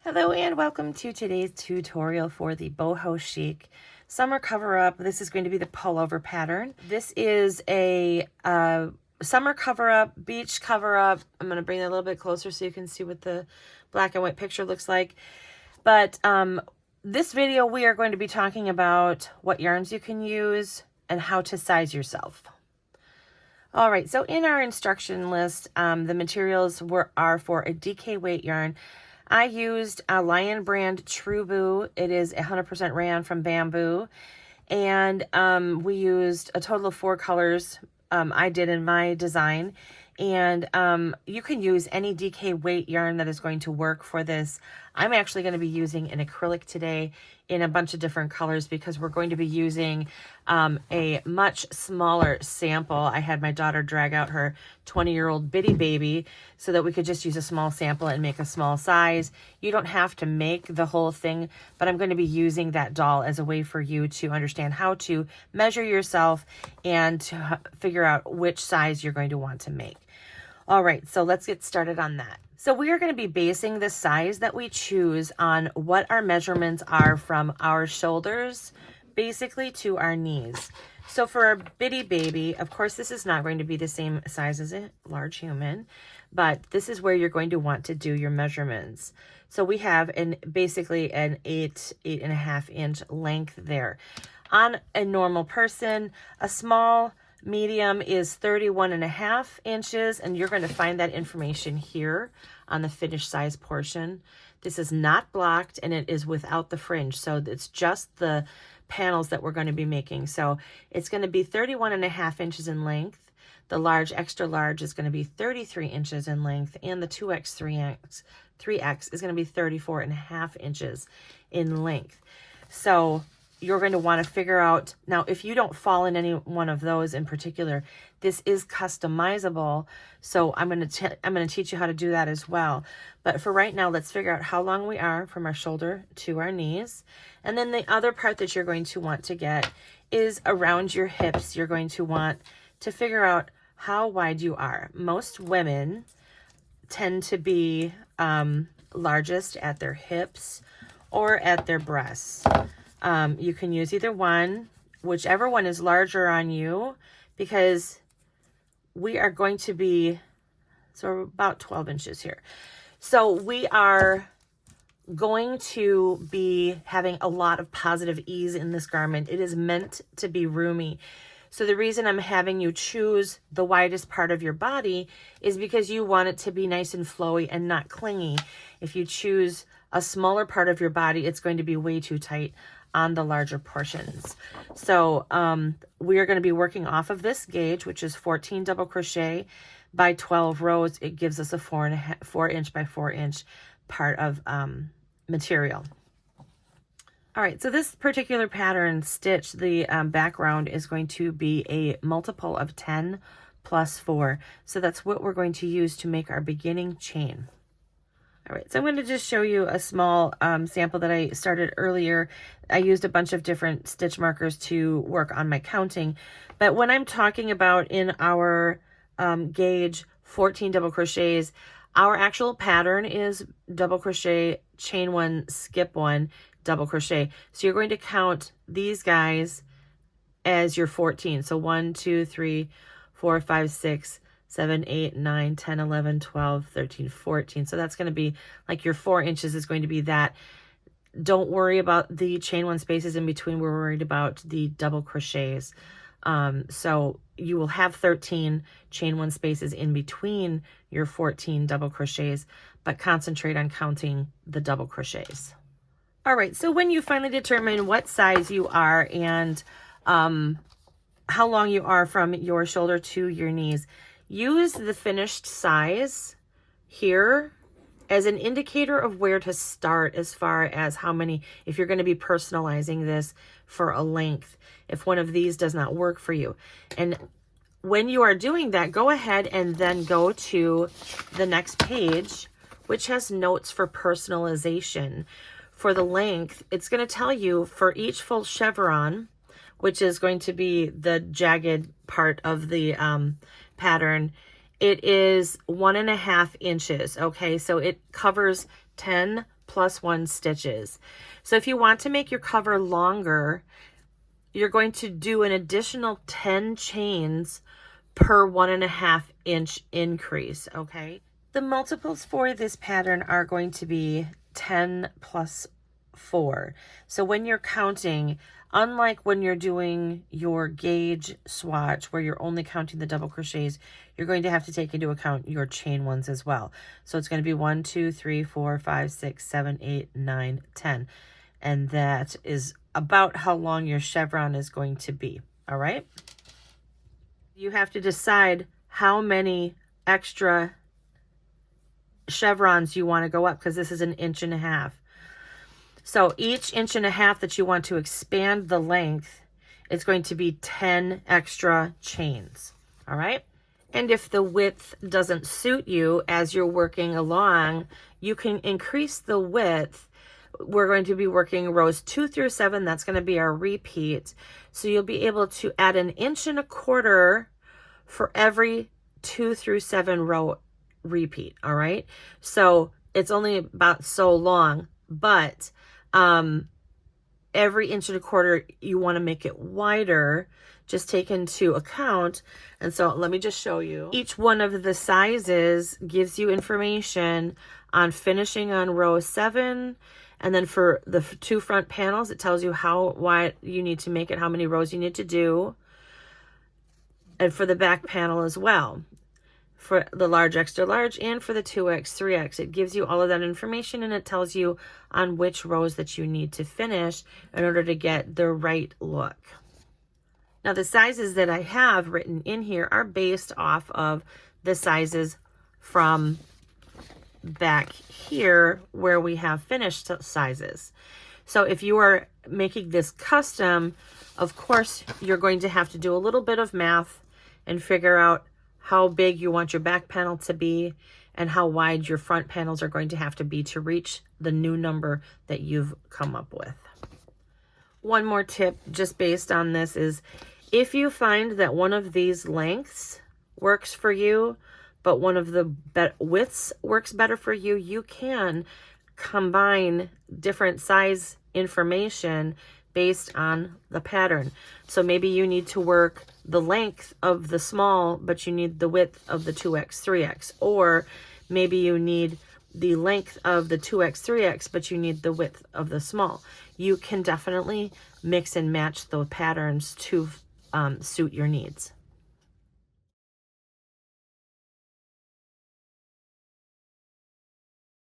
Hello and welcome to today's tutorial for the Boho Chic Summer Cover-Up. This is going to be the pullover pattern. This is a summer cover-up, beach cover-up. I'm going to bring it a little bit closer so you can see what the black and white picture looks like. But this video we are going to be talking about what yarns you can use and how to size yourself. All right, so in our instruction list, the materials are for a DK weight yarn. I used a Lion brand True Boo. It is 100% rayon from bamboo. And we used a total of 4 colors I did in my design. And you can use any DK weight yarn that is going to work for this. I'm actually going to be using an acrylic today in a bunch of different colors because we're going to be using a much smaller sample. I had my daughter drag out her 20-year-old bitty baby so that we could just use a small sample and make a small size. You don't have to make the whole thing, but I'm going to be using that doll as a way for you to understand how to measure yourself and to figure out which size you're going to want to make. All right, so let's get started on that. So we are going to be basing the size that we choose on what our measurements are from our shoulders, basically to our knees. So for our bitty baby, of course, this is not going to be the same size as a large human, but this is where you're going to want to do your measurements. So we have basically an 8.5 inch length there. On a normal person, a small medium is 31.5 inches, and you're going to find that information here on the finished size portion. This is not blocked and it is without the fringe, so it's just the panels that we're going to be making. So it's going to be 31.5 inches in length. The large, extra large is going to be 33 inches in length, and the 2X, 3X is going to be 34.5 inches in length. So you're going to want to figure out, now if you don't fall in any one of those in particular, this is customizable. So I'm going to teach you how to do that as well. But for right now, let's figure out how long we are from our shoulder to our knees. And then the other part that you're going to want to get is around your hips. You're going to want to figure out how wide you are. Most women tend to be largest at their hips or at their breasts. You can use either one, whichever one is larger on you, because we are going to be, so about 12 inches here. So we are going to be having a lot of positive ease in this garment. It is meant to be roomy. So the reason I'm having you choose the widest part of your body is because you want it to be nice and flowy and not clingy. If you choose a smaller part of your body, it's going to be way too tight on the larger portions. So we are going to be working off of this gauge, which is 14 double crochet by 12 rows. It gives us a 4 inch by 4 inch part of material. All right, so this particular pattern stitch, the background is going to be a multiple of 10 plus 4. So that's what we're going to use to make our beginning chain. All right, so I'm going to just show you a small sample that I started earlier. I used a bunch of different stitch markers to work on my counting. But when I'm talking about in our gauge 14 double crochets, our actual pattern is double crochet, chain 1, skip 1, double crochet. So you're going to count these guys as your 14. So 1, 2, 3, 4, 5, 6, 7, 8, 9, 10, 11, 12, 13, 14. So that's going to be like your 4 inches is going to be that. Don't worry about the chain 1 spaces in between. We're worried about the double crochets. So you will have 13 chain 1 spaces in between your 14 double crochets, but concentrate on counting the double crochets. All right, so when you finally determine what size you are and how long you are from your shoulder to your knees, use the finished size here as an indicator of where to start as far as how many, if you're going to be personalizing this for a length, if one of these does not work for you. And when you are doing that, go ahead and then go to the next page, which has notes for personalization. For the length, it's going to tell you for each full chevron, which is going to be the jagged part of the pattern, it is 1.5 inches. Okay, so it covers 10 plus 1 stitches. So if you want to make your cover longer, you're going to do an additional 10 chains per 1.5 inch increase, okay? The multiples for this pattern are going to be 10 plus 4. So when you're counting, unlike when you're doing your gauge swatch where you're only counting the double crochets, you're going to have to take into account your chain ones as well. So it's going to be 1, 2, 3, 4, 5, 6, 7, 8, 9, 10. And that is about how long your chevron is going to be, all right? You have to decide how many extra chevrons you want to go up, because this is an 1.5 inches. So each 1.5 inches that you want to expand the length, it's going to be 10 extra chains, all right? And if the width doesn't suit you as you're working along, you can increase the width. We're going to be working rows 2 through 7. That's going to be our repeat. So you'll be able to add 1.25 inches for every 2 through 7 row repeat, all right? So it's only about so long, but every 1.25 inches, you want to make it wider, just take into account. And so let me just show you. Each one of the sizes gives you information on finishing on row 7. And then for the 2 front panels, it tells you how wide you need to make it, how many rows you need to do. And for the back panel as well, for the large, extra large, and for the 2X, 3X, it gives you all of that information, and it tells you on which rows that you need to finish in order to get the right look. Now, the sizes that I have written in here are based off of the sizes from back here where we have finished sizes. So if you are making this custom, of course, you're going to have to do a little bit of math and figure out how big you want your back panel to be and how wide your front panels are going to have to be to reach the new number that you've come up with. One more tip just based on this is, if you find that one of these lengths works for you, but one of the widths works better for you, you can combine different size information based on the pattern. So maybe you need to work the length of the small, but you need the width of the 2X, 3X. Or maybe you need the length of the 2X, 3X, but you need the width of the small. You can definitely mix and match the patterns to suit your needs.